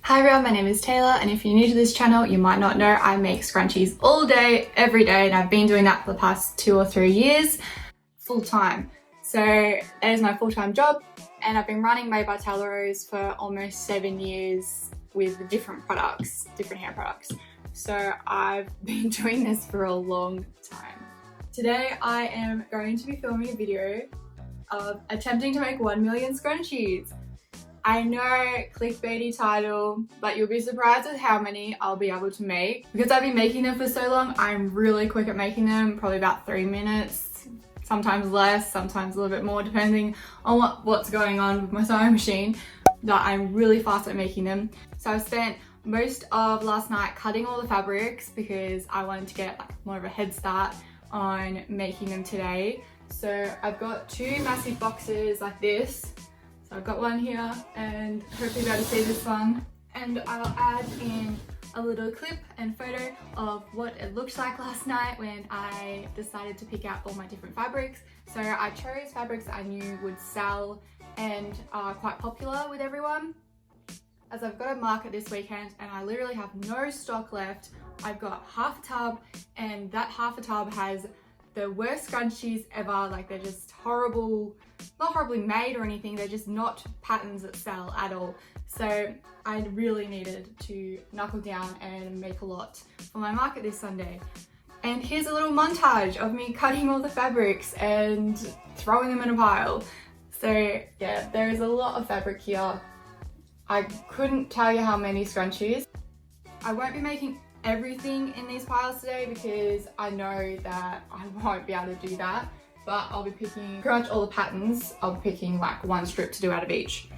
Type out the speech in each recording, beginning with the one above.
Hi everyone, my name is Taylah, and if you're new to this channel, you might not know I make scrunchies all day, every day, and I've been doing that for the past 2 or 3 years, full time. So that is my full-time job, and I've been running Made by Taylah for almost 7 years with different products, different hair products. So I've been doing this for a long time. Today I am going to be filming a video of attempting to make 1 million scrunchies. I know, clickbaity title, but you'll be surprised at how many I'll be able to make. Because I've been making them for so long, I'm really quick at making them, probably about 3 minutes, sometimes less, sometimes a little bit more, depending on what's going on with my sewing machine. But I'm really fast at making them. So I spent most of last night cutting all the fabrics because I wanted to get more of a head start on making them today. So I've got 2 massive boxes like this. So I've got one here, and hopefully you'll be able to see this one. And I'll add in a little clip and photo of what it looked like last night when I decided to pick out all my different fabrics. So I chose fabrics that I knew would sell and are quite popular with everyone. As I've got a market this weekend and I literally have no stock left. I've got half a tub, and that half a tub has the worst scrunchies ever. Like, they're just horrible, not horribly made or anything, they're just not patterns that sell at all. So I really needed to knuckle down and make a lot for my market this Sunday. And here's a little montage of me cutting all the fabrics and throwing them in a pile. So yeah, there is a lot of fabric here. I couldn't tell you how many scrunchies. I won't be making everything in these piles today because I know that I won't be able to do that, but I'll be picking pretty much all the patterns. I'll be picking like 1 strip to do out of each.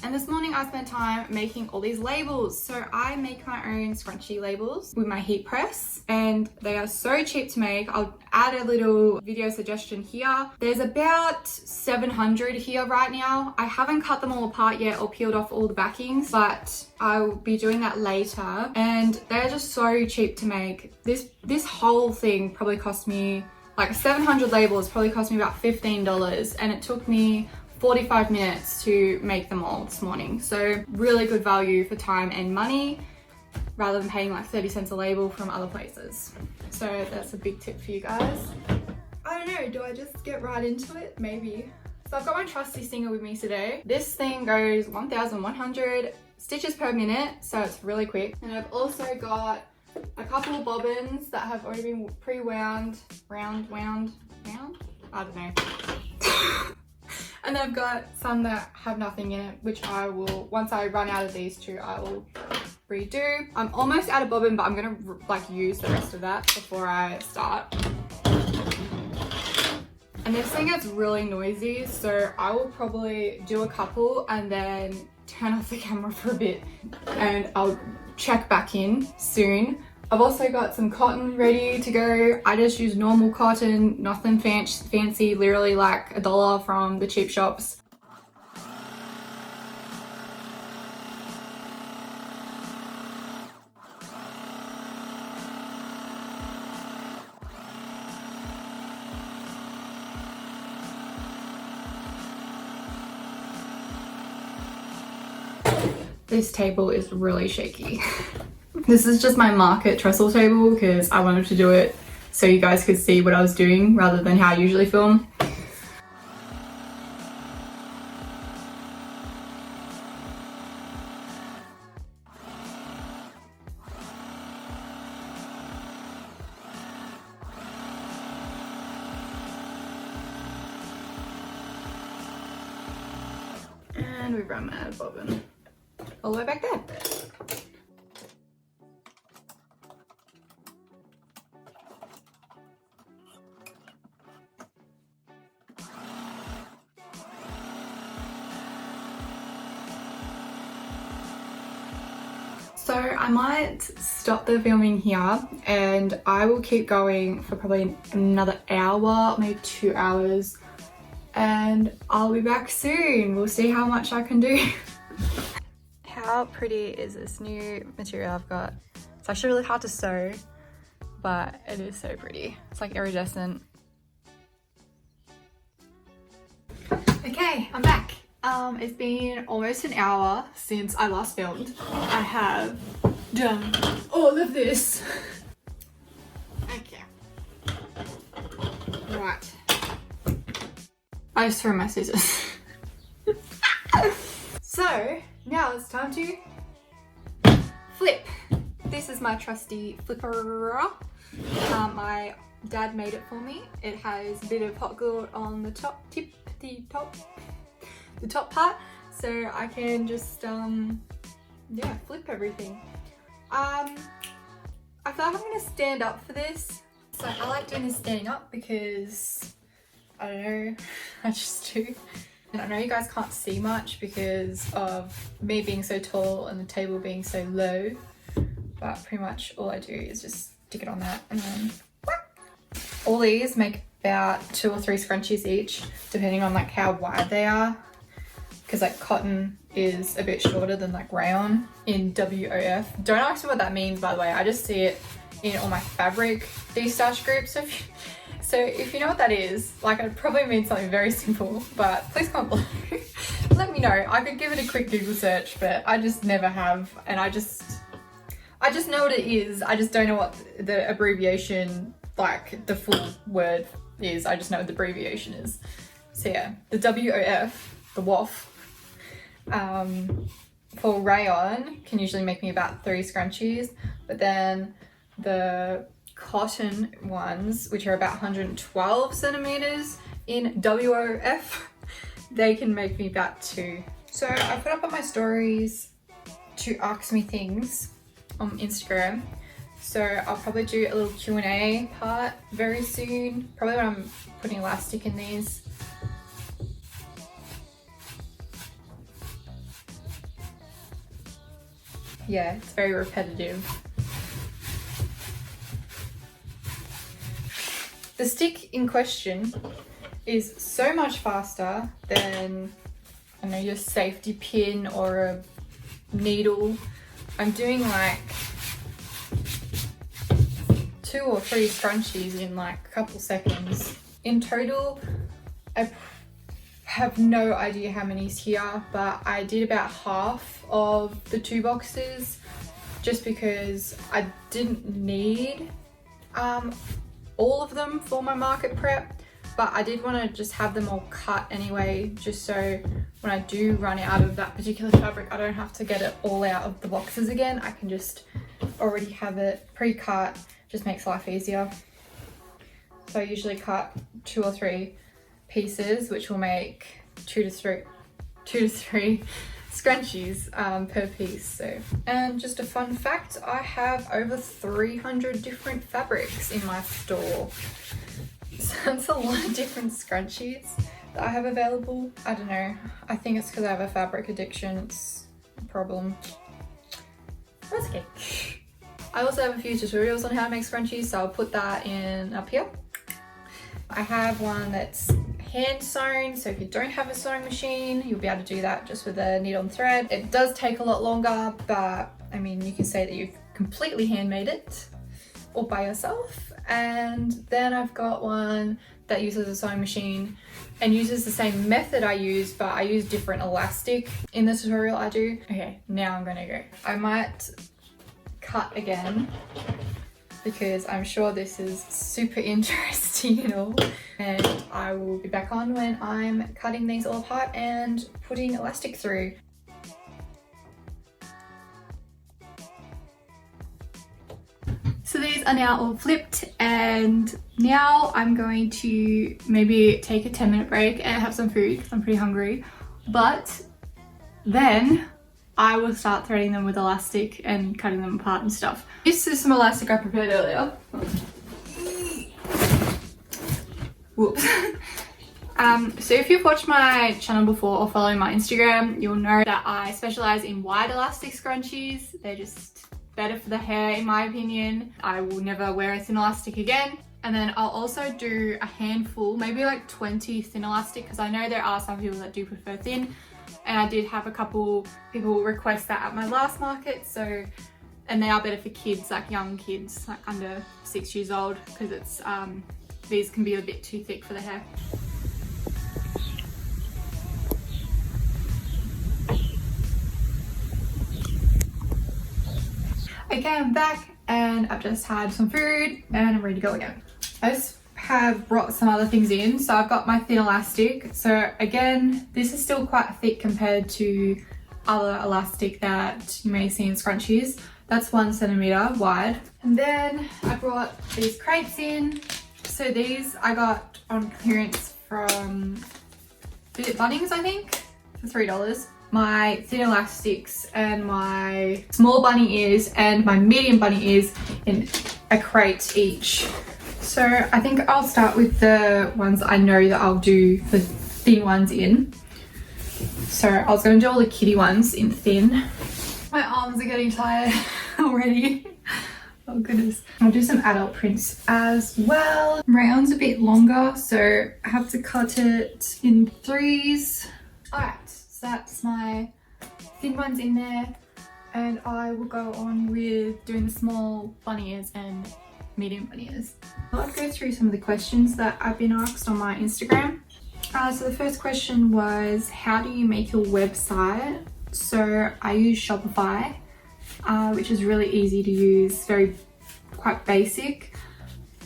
And this morning I spent time making all these labels. So I make my own scrunchie labels with my heat press, and they are so cheap to make. I'll add a little video suggestion here. There's about 700 here right now. I haven't cut them all apart yet or peeled off all the backings, but I'll be doing that later. And they're just so cheap to make. This whole thing probably cost me, like 700 labels probably cost me about $15, and it took me 45 minutes to make them all this morning. So really good value for time and money rather than paying like 30 cents a label from other places. So that's a big tip for you guys. I don't know, do I just get right into it? Maybe. So I've got my trusty Singer with me today. This thing goes 1,100 stitches per minute, so it's really quick. And I've also got a couple of bobbins that have already been pre-wound, wound? I don't know. And I've got some that have nothing in it, which I will, once I run out of these 2, I will redo. I'm almost out of bobbin, but I'm gonna like use the rest of that before I start. And this thing gets really noisy, so I will probably do a couple and then turn off the camera for a bit, and I'll check back in soon. I've also got some cotton ready to go. I just use normal cotton, nothing fancy, literally like $1 from the cheap shops. This table is really shaky. This is just my market trestle table because I wanted to do it so you guys could see what I was doing rather than how I usually film. And we've run out of bobbin all the way back there. So I might stop the filming here, and I will keep going for probably another hour, maybe 2 hours, and I'll be back soon. We'll see how much I can do. How pretty is this new material I've got? It's actually really hard to sew, but it is so pretty. It's like iridescent. Okay, I'm back. It's been almost an hour since I last filmed. I have done all of this. Okay. Right. I just threw my scissors. So now it's time to flip. This is my trusty flipper. My dad made it for me. It has a bit of hot glue on the top part, so I can just yeah, flip everything. I feel like I'm gonna stand up for this. So I like doing this standing up because I don't know, I just do. And I know you guys can't see much because of me being so tall and the table being so low, but pretty much all I do is just stick it on that and then all these make about 2 or 3 scrunchies each, depending on like how wide they are, because like cotton is a bit shorter than like rayon in WOF. Don't ask me what that means, by the way. I just see it in all my fabric de-stash groups. So if you know what that is, like it probably means something very simple, but please comment below. Let me know. I could give it a quick Google search, but I just never have, and I just know what it is. I just don't know what the abbreviation, like the full word is. I just know what the abbreviation is. So yeah, the WOF, the WOF, for rayon can usually make me about 3 scrunchies, but then the cotton ones, which are about 112 centimeters in WOF, they can make me about 2. So I put up on my stories to ask me things on Instagram, so I'll probably do a little Q&A part very soon, probably when I'm putting elastic in these. Yeah, it's very repetitive. The stick in question is so much faster than, I don't know, your safety pin or a needle. I'm doing like 2 or 3 scrunchies in like a couple seconds. In total, I have no idea how many's here, but I did about half of the 2 boxes just because I didn't need all of them for my market prep, but I did want to just have them all cut anyway, just so when I do run out of that particular fabric, I don't have to get it all out of the boxes again. I can just already have it pre-cut, just makes life easier. So I usually cut 2 or 3 pieces, which will make 2 to 3 scrunchies per piece. So, and just a fun fact, I have over 300 different fabrics in my store. So that's a lot of different scrunchies that I have available. I don't know, I think it's because I have a fabric addiction. It's a problem. That's okay. I also have a few tutorials on how to make scrunchies, so I'll put that in up here. I have one that's hand sewn, so if you don't have a sewing machine, you'll be able to do that just with a needle and thread. It does take a lot longer, but I mean, you can say that you've completely handmade it all by yourself. And then I've got one that uses a sewing machine and uses the same method I use, but I use different elastic in the tutorial I do. Okay, now I'm gonna go. I might cut again because I'm sure this is super interesting and all, and I will be back on when I'm cutting these all apart and putting elastic through. So these are now all flipped, and now I'm going to maybe take a 10-minute break and have some food because I'm pretty hungry, but then I will start threading them with elastic and cutting them apart and stuff. This is some elastic I prepared earlier. Whoops. So if you've watched my channel before or follow my Instagram, you'll know that I specialize in wide elastic scrunchies. They're just better for the hair in my opinion. I will never wear a thin elastic again. And then I'll also do a handful, maybe like 20 thin elastic, because I know there are some people that do prefer thin. And I did have a couple people request that at my last market, so, and they are better for kids, like young kids, like under 6 years old, because it's these can be a bit too thick for the hair. Okay, I'm back and I've just had some food and I'm ready to go again. I just have brought some other things in. So I've got my thin elastic. So again, this is still quite thick compared to other elastic that you may see in scrunchies. That's 1 centimeter wide. And then I brought these crates in. So these I got on clearance from Bunnings, I think, for $3. My thin elastics and my small bunny ears and my medium bunny ears in a crate each. So I think I'll start with the ones I know that I'll do the thin ones in. So I was going to do all the kitty ones in thin. My arms are getting tired already. Oh goodness. I'll do some adult prints as well. Rayon's a bit longer, so I have to cut it in 3s. Alright. So that's my thin ones in there, and I will go on with doing the small bunny ears and medium bunny ears. I'll go through some of the questions that I've been asked on my Instagram. So the first question was, how do you make your website? So I use Shopify, which is really easy to use, quite basic.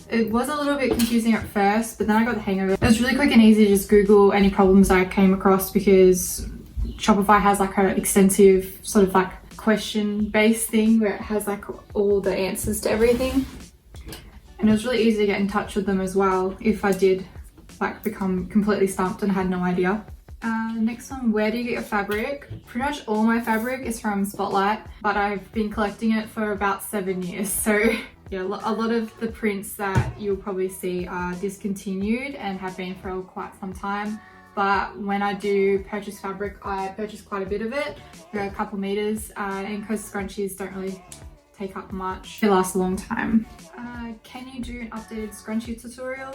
It was a little bit confusing at first, but then I got the hang of it. It was really quick and easy to just Google any problems I came across, because Shopify has like an extensive sort of like question-based thing where it has like all the answers to everything. And it was really easy to get in touch with them as well if I did like become completely stumped and had no idea. Next one, where do you get your fabric? Pretty much all my fabric is from Spotlight, but I've been collecting it for about 7 years. So yeah, a lot of the prints that you'll probably see are discontinued and have been for quite some time. But when I do purchase fabric, I purchase quite a bit of it, a couple meters, and because scrunchies don't really take up much, they last a long time. Can you do an updated scrunchie tutorial?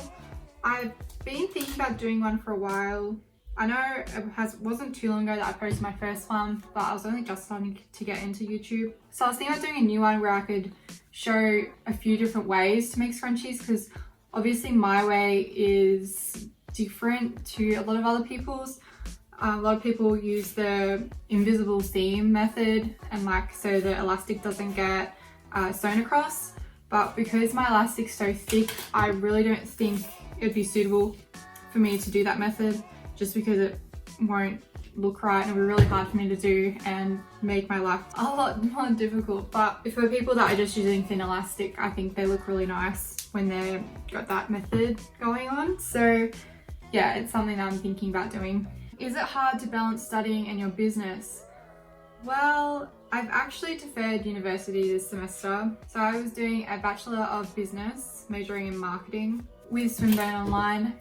I've been thinking about doing one for a while. I know it wasn't too long ago that I posted my first one, but I was only just starting to get into YouTube. So I was thinking about doing a new one where I could show a few different ways to make scrunchies, because obviously my way is different to a lot of other people's. A lot of people use the invisible seam method, and like so the elastic doesn't get sewn across. But because my elastic's so thick, I really don't think it'd be suitable for me to do that method, just because it won't look right and it'll be really hard for me to do and make my life a lot more difficult. But for people that are just using thin elastic, I think they look really nice when they've got that method going on. So yeah, it's something that I'm thinking about doing. Is it hard to balance studying and your business? Well, I've actually deferred university this semester. So I was doing a Bachelor of Business, majoring in marketing with Swinburne Online.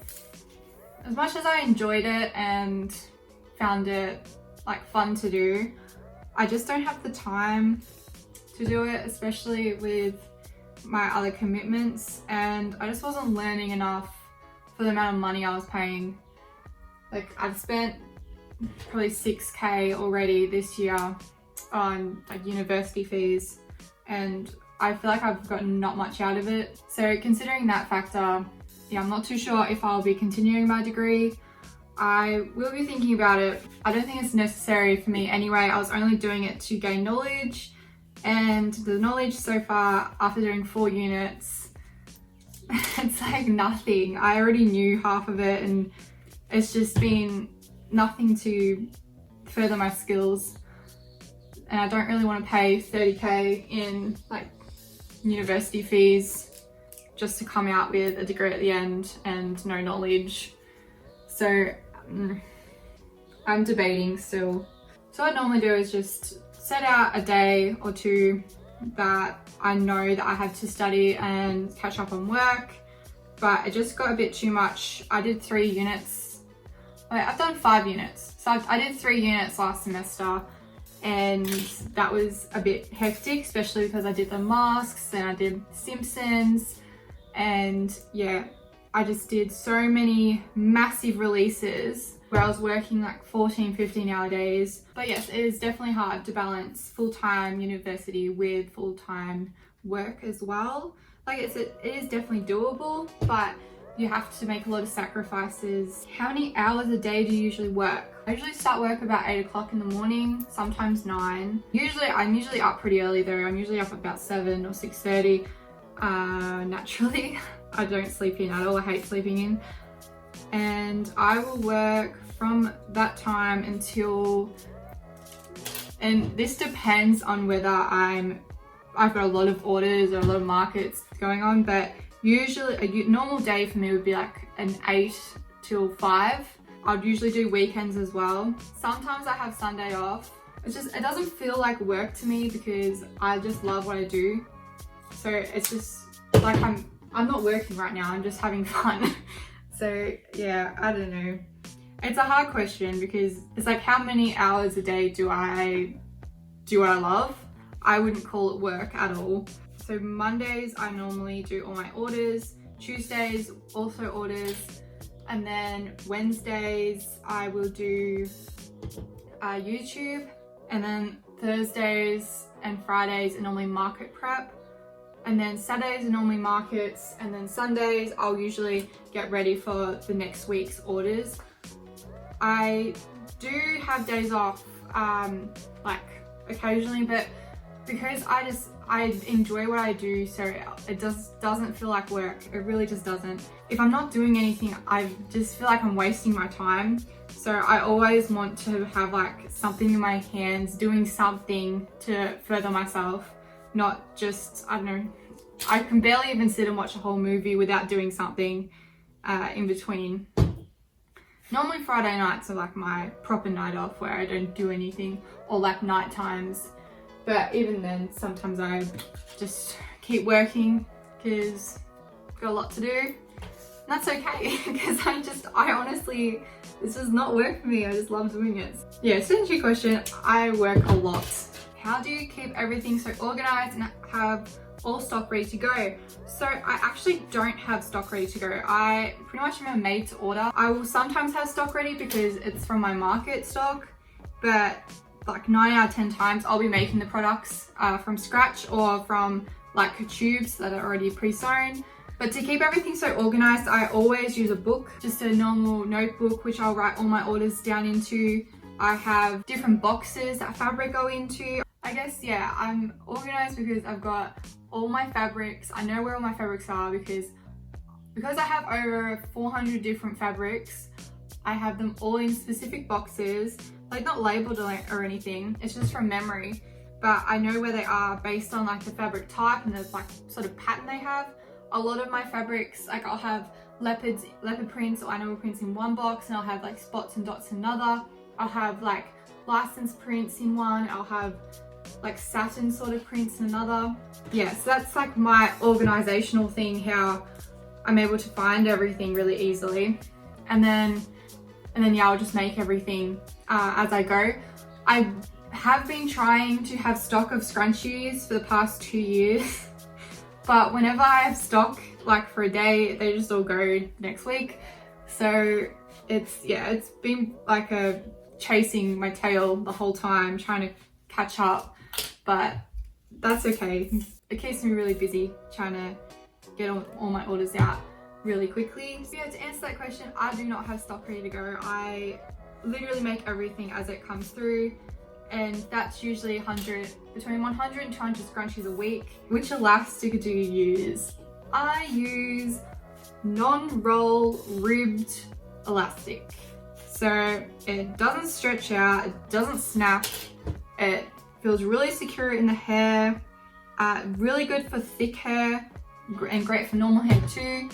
As much as I enjoyed it and found it like fun to do, I just don't have the time to do it, especially with my other commitments, and I just wasn't learning enough for the amount of money I was paying. Like I've spent probably 6K already this year on like university fees, and I feel like I've gotten not much out of it. So considering that factor, yeah, I'm not too sure if I'll be continuing my degree. I will be thinking about it. I don't think it's necessary for me anyway. I was only doing it to gain knowledge, and the knowledge so far after doing 4 units, it's like nothing. I already knew half of it, and it's just been nothing to further my skills. And I don't really want to pay 30K in like university fees just to come out with a degree at the end and no knowledge. So I'm debating still. So what I normally do is just set out a day or two that I know that I have to study and catch up on work, but it just got a bit too much. I did 3 units. I've done 5 units. So I did 3 units last semester, and that was a bit hectic, especially because I did the masks and I did Simpsons, and yeah, I just did so many massive releases where I was working like 14, 15-hour days. But yes, it is definitely hard to balance full-time university with full-time work as well. Like it is definitely doable, but you have to make a lot of sacrifices. How many hours a day do you usually work? I usually start work about 8 o'clock in the morning, sometimes 9. I'm usually up pretty early though. I'm usually up about 7 or 6:30. Naturally, I don't sleep in at all. I hate sleeping in. And I will work from that time until, and this depends on whether I've got a lot of orders or a lot of markets going on, but usually a normal day for me would be like an 8 till 5. I'd usually do weekends as well. Sometimes I have Sunday off. It doesn't feel like work to me because I just love what I do. So it's just like I'm not working right now, I'm just having fun. So yeah, I don't know. It's a hard question because it's like, how many hours a day do I do what I love? I wouldn't call it work at all. So Mondays, I normally do all my orders. Tuesdays, also orders. And then Wednesdays, I will do YouTube. And then Thursdays and Fridays are normally market prep. And then Saturdays are normally markets. And then Sundays, I'll usually get ready for the next week's orders. I do have days off, like occasionally, but because I enjoy what I do, so it doesn't feel like work. It really just doesn't. If I'm not doing anything, I just feel like I'm wasting my time. So I always want to have like something in my hands, doing something to further myself, not just, I don't know, I can barely even sit and watch a whole movie without doing something in between. Normally Friday nights are like my proper night off where I don't do anything, or like night times. But even then, sometimes I just keep working because I've got a lot to do. And that's okay, because I honestly, this does not work for me. I just love doing it. Yeah, to answer your question, I work a lot. How do you keep everything so organized and have all stock ready to go? So I actually don't have stock ready to go. I pretty much am a made to order. I will sometimes have stock ready because it's from my market stock, but like 9 out of 10 times I'll be making the products from scratch or from like tubes that are already pre-sewn. But to keep everything so organized, I always use a book, just a normal notebook, which I'll write all my orders down into. I have different boxes that fabric go into. I guess, yeah, I'm organized because I've got all my fabrics. I know where all my fabrics are because I have over 400 different fabrics. I have them all in specific boxes, like not labeled or anything. It's just from memory, but I know where they are based on like the fabric type and the like sort of pattern they have. A lot of my fabrics, like I'll have leopard prints or animal prints in one box, and I'll have like spots and dots in another. I'll have like licensed prints in one. I'll have like satin sort of prints in another. Yeah, so that's like my organizational thing, how I'm able to find everything really easily. And then yeah, I'll just make everything as I go. I have been trying to have stock of scrunchies for the past 2 years, but whenever I have stock, like for a day, they just all go next week. So it's been like a chasing my tail the whole time, trying to catch up, but that's okay. It keeps me really busy trying to get all my orders out really quickly. So yeah, to answer that question, I do not have stock ready to go. I literally make everything as it comes through, and that's usually between 100 and 200 scrunchies a week. Which elastic do you use? I use non-roll ribbed elastic. So it doesn't stretch out, it doesn't snap, it feels really secure in the hair, really good for thick hair and great for normal hair too.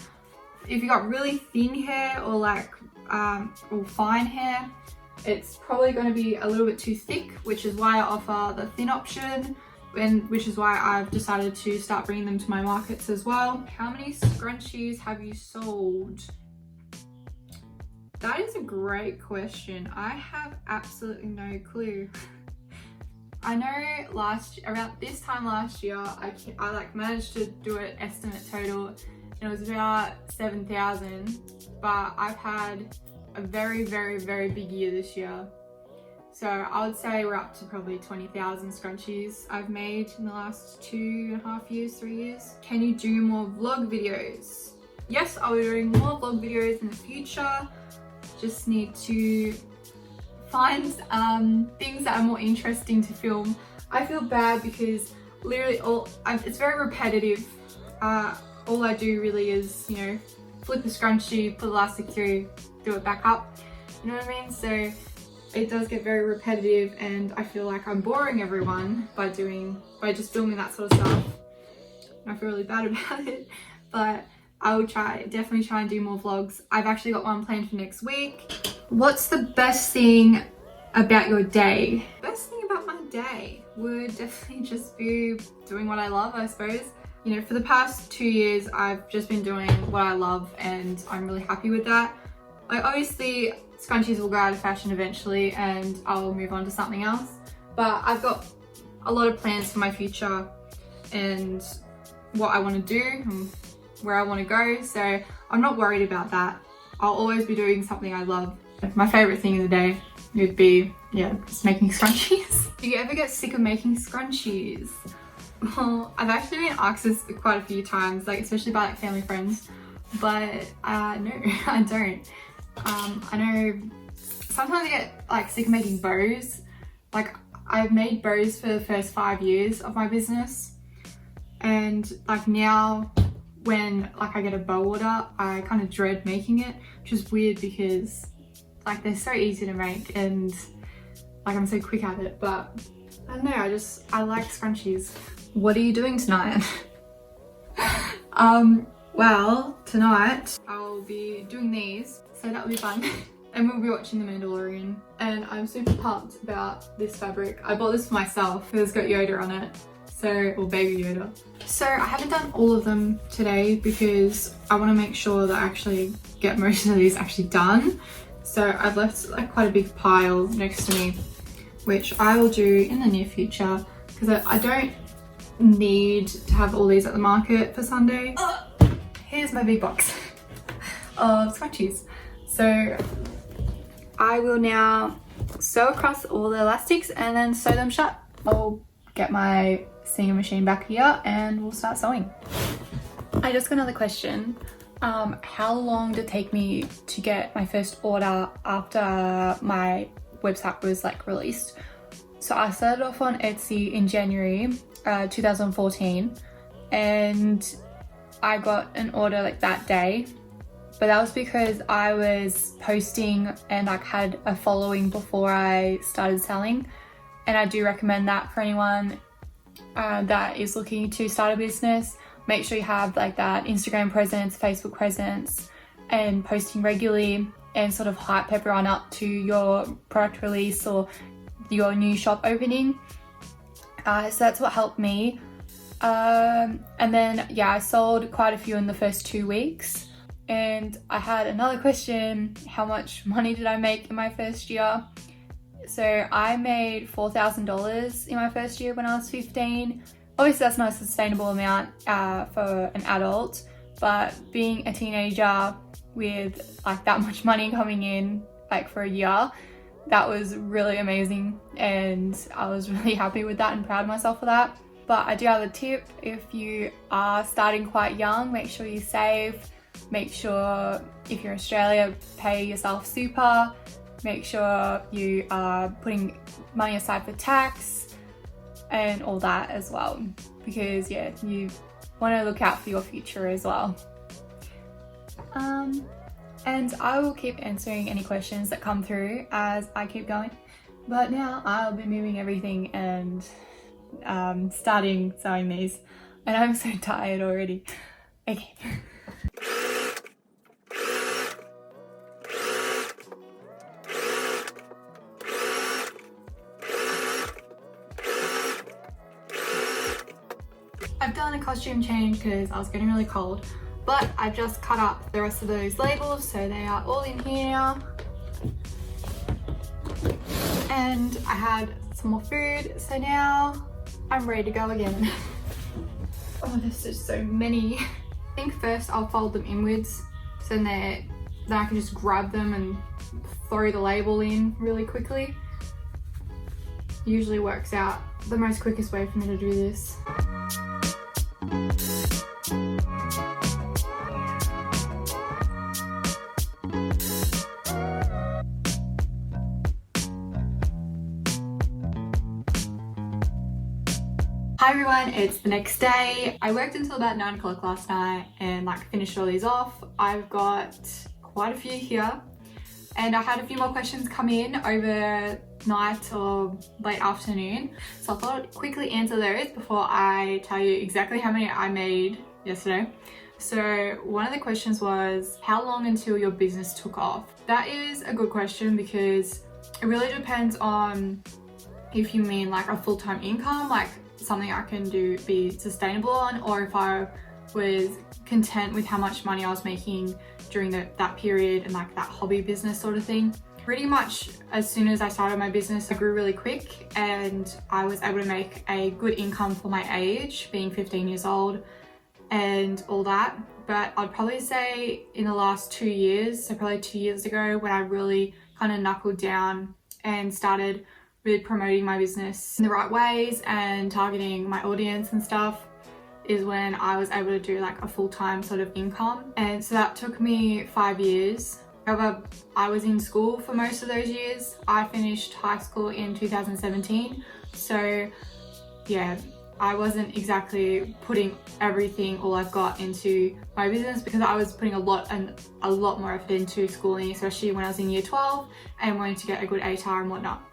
If you got really thin hair or like or fine hair, it's probably going to be a little bit too thick, which is why I offer the thin option, and which is why I've decided to start bringing them to my markets as well. How many scrunchies have you sold? That is a great question. I have absolutely no clue. I know around this time last year, I like managed to do an estimate total, and it was about 7,000, but I've had a very, very, very big year this year. So I would say we're up to probably 20,000 scrunchies I've made in the last 2.5 years, 3 years. Can you do more vlog videos? Yes, I'll be doing more vlog videos in the future. Just need to find things that are more interesting to film. I feel bad because literally it's very repetitive. All I do really is, you know, flip the scrunchie, put elastic through, do it back up. You know what I mean? So it does get very repetitive, and I feel like I'm boring everyone by just filming that sort of stuff. I feel really bad about it, but I will definitely try and do more vlogs. I've actually got one planned for next week. What's the best thing about your day? Best thing about my day would definitely just be doing what I love, I suppose. You know, for the past 2 years, I've just been doing what I love, and I'm really happy with that. Like, obviously, scrunchies will go out of fashion eventually, and I'll move on to something else. But I've got a lot of plans for my future and what I want to do and where I want to go. So I'm not worried about that. I'll always be doing something I love. My favorite thing in the day would be, yeah, just making scrunchies. Do you ever get sick of making scrunchies? Well, I've actually been asked this quite a few times, like especially by like family friends, but no, I don't. I know sometimes I get like sick of making bows. Like, I've made bows for the first 5 years of my business, and like now when like I get a bow order, I kind of dread making it, which is weird because like they're so easy to make and like I'm so quick at it. But I don't know, I like scrunchies. What are you doing tonight? Well, tonight I'll be doing these, so that'll be fun. And we'll be watching The Mandalorian. And I'm super pumped about this fabric. I bought this for myself because it's got Yoda on it. Or baby Yoda. So I haven't done all of them today because I want to make sure that I actually get most of these actually done. So I've left like quite a big pile next to me, which I will do in the near future because I don't need to have all these at the market for Sunday. Here's my big box of scrunchies. So I will now sew across all the elastics and then sew them shut. I'll get my sewing machine back here and we'll start sewing. I just got another question. How long did it take me to get my first order after my website was like released? So I started off on Etsy in January 2014, and I got an order like that day, but that was because I was posting and like had a following before I started selling. And I do recommend that for anyone that is looking to start a business. Make sure you have like that Instagram presence, Facebook presence, and posting regularly, and sort of hype everyone up to your product release or your new shop opening. So that's what helped me. And then yeah, I sold quite a few in the first 2 weeks. And I had another question: how much money did I make in my first year? So I made $4,000 in my first year when I was 15. Obviously that's not a sustainable amount for an adult, but being a teenager with like that much money coming in like for a year, that was really amazing, and I was really happy with that and proud of myself for that. But I do have a tip: if you are starting quite young, make sure you save. Make sure, if you're in Australia, pay yourself super. Make sure you are putting money aside for tax and all that as well, because yeah, you want to look out for your future as well. And I will keep answering any questions that come through as I keep going. But now I'll be moving everything and starting sewing these, and I'm so tired already. Okay. I've done a costume change because I was getting really cold, but I've just cut up the rest of those labels, so they are all in here now. And I had some more food, so now I'm ready to go again. Oh, there's just so many. I think first I'll fold them inwards, so then I can just grab them and throw the label in really quickly. Usually works out the most quickest way for me to do this. Hi everyone, it's the next day. I worked until about 9 o'clock last night and finished all these off. I've got quite a few here and I had a few more questions come in over night or late afternoon. So I thought I'd quickly answer those before I tell you exactly how many I made yesterday. So one of the questions was, how long until your business took off? That is a good question because it really depends on if you mean a full-time income, something I can be sustainable on, or if I was content with how much money I was making during that period and that hobby business sort of thing. Pretty much as soon as I started my business, I grew really quick and I was able to make a good income for my age, being 15 years old and all that. But I'd probably say in the last 2 years, so probably 2 years ago, when I really kind of knuckled down and started really promoting my business in the right ways and targeting my audience and stuff, is when I was able to do a full-time sort of income. And so that took me 5 years. However, I was in school for most of those years. I finished high school in 2017. So yeah, I wasn't exactly putting everything, all I've got, into my business because I was putting a lot more effort into schooling, especially when I was in year 12 and wanting to get a good ATAR and whatnot.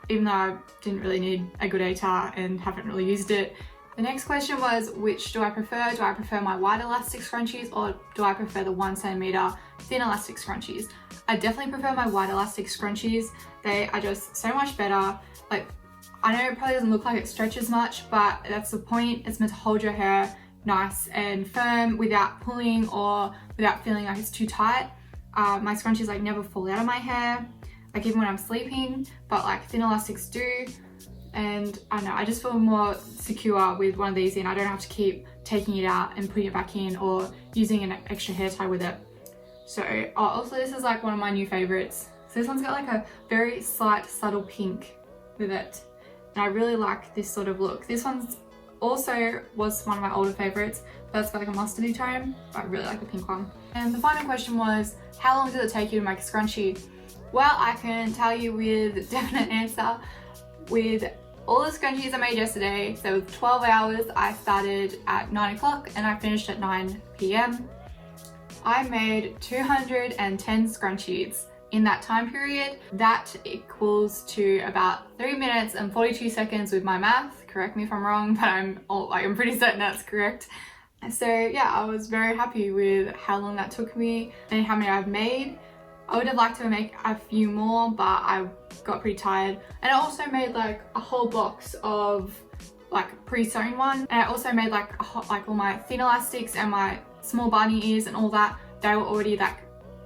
Even though I didn't really need a good ATAR and haven't really used it. The next question was, which do I prefer? Do I prefer my wide elastic scrunchies or do I prefer the 1 centimeter thin elastic scrunchies? I definitely prefer my wide elastic scrunchies. They are just so much better. I know it probably doesn't look like it stretches much, but that's the point. It's meant to hold your hair nice and firm without pulling or without feeling like it's too tight. My scrunchies never fall out of my hair, even when I'm sleeping, but thin elastics do. And I don't know, I just feel more secure with one of these in. I don't have to keep taking it out and putting it back in or using an extra hair tie with it. So also this is one of my new favorites. So this one's got a very slight subtle pink with it. And I really like this sort of look. This one's also was one of my older favorites, but it's got a mustardy tone, but I really like the pink one. And the final question was, how long does it take you to make a scrunchie? Well, I can tell you with a definite answer. With all the scrunchies I made yesterday, so with 12 hours, I started at 9 o'clock and I finished at 9 p.m. I made 210 scrunchies. In that time period, that equals to about 3 minutes and 42 seconds with my math. Correct me if I'm wrong, but I'm pretty certain that's correct. So yeah, I was very happy with how long that took me and how many I've made. I would have liked to make a few more, but I got pretty tired. And I also made a whole box of pre-sewn one. And I also made all my thin elastics and my small bunny ears and all that. They were already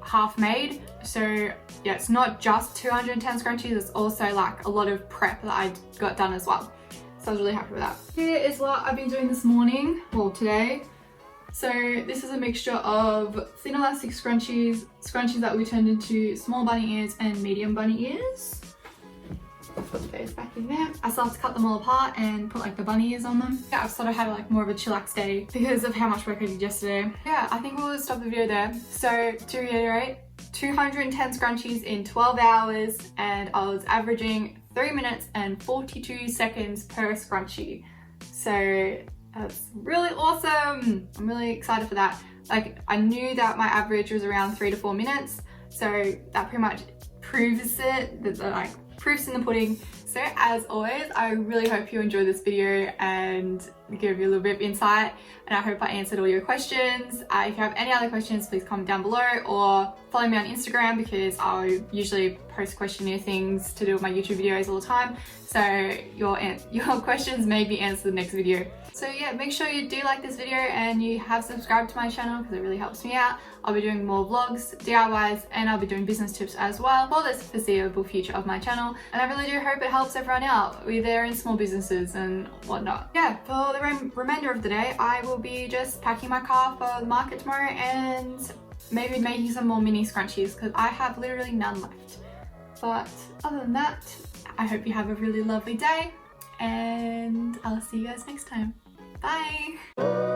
half made. So yeah, it's not just 210 scrunchies, it's also a lot of prep that I got done as well. So I was really happy with that. Here is what I've been doing this morning, well today. So this is a mixture of thin elastic scrunchies that we turned into small bunny ears and medium bunny ears. Put those back in there. I still have to cut them all apart and put the bunny ears on them. Yeah, I've sort of had more of a chillax day because of how much work I did yesterday. Yeah, I think we'll stop the video there. So to reiterate, 210 scrunchies in 12 hours and I was averaging 3 minutes and 42 seconds per scrunchie. So that's really awesome. I'm really excited for that. I knew that my average was around 3 to 4 minutes. So that pretty much proves it, proofs in the pudding. So as always, I really hope you enjoyed this video and give you a little bit of insight, and I hope I answered all your questions. If you have any other questions, please comment down below or follow me on Instagram because I usually post questionnaire things to do with my YouTube videos all the time. So your questions may be answered in the next video. So yeah, make sure you do like this video and you have subscribed to my channel because it really helps me out. I'll be doing more vlogs, DIYs, and I'll be doing business tips as well for this foreseeable future of my channel. And I really do hope it helps everyone out with their own small businesses and whatnot. Yeah, for the remainder of the day, I will be just packing my car for the market tomorrow and maybe making some more mini scrunchies because I have literally none left. But other than that, I hope you have a really lovely day and I'll see you guys next time. Bye!